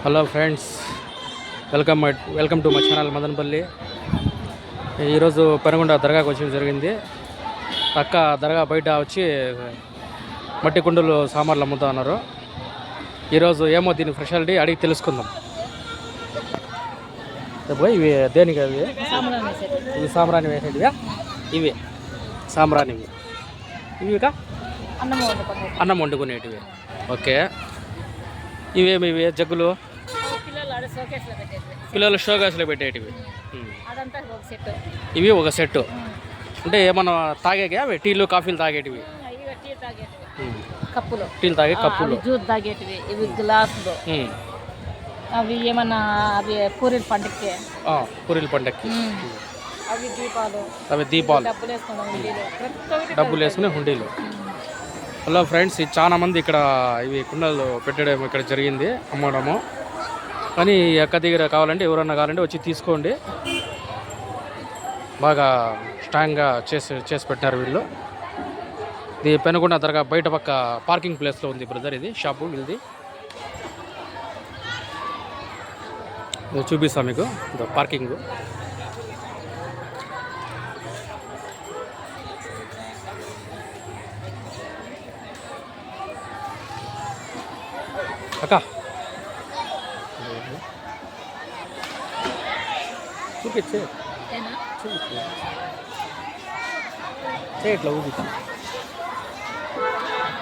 Hello friends, welcome to my channel Madanapalle. ఈరోజు పెనుగొండ దర్గాకు వచ్చి జరిగింది. పక్క దర్గా బయట వచ్చి మట్టి కుండలు సామాన్లు అమ్ముతా ఉన్నారు. ఈరోజు ఏమో దీని స్పెషాలిటీ అడిగి తెలుసుకుందాం. ఇవి దేనికి అవి? ఇవి సాంబ్రాణి వేసేటివా? ఇవి సాంబ్రాణివి. ఇవికా అన్నం వండుకునేటివి. ఓకే, ఇవేమి జగ్గులు పిల్లలు షోకేస్లో పెట్టేటివి. ఇవి ఒక సెట్. అంటే ఏమన్నా తాగేగా అవి టీలు కాఫీలు తాగేటివి? టీలు తాగే కప్పులు, జ్యూస్ తాగేటివి. ఇవి గ్లాసులు. అవి ఏమన్నా అవి పూరీల పండుగకి అవి దీపాలు డబ్బులు వేసుకునే హుండీలు. హలో ఫ్రెండ్స్, ఇది చాలా మంది ఇక్కడ ఇవి కుండలు పెట్టడం ఇక్కడ జరిగింది, అమ్మడము. కానీ ఎక్క దగ్గర కావాలంటే ఎవరన్నా కావాలంటే వచ్చి తీసుకోండి. బాగా స్ట్రాంగ్గా చేసి పెట్టినారు వీళ్ళు. ఇది పెనుగొండ దర్గా బయట పక్క పార్కింగ్ ప్లేస్లో ఉంది బ్రదర్. ఇది షాపు వీళ్ళది. చూపిస్తాం మీకు పార్కింగ్. అక్క చూపించే ఇట్లా ఊపిస్తా.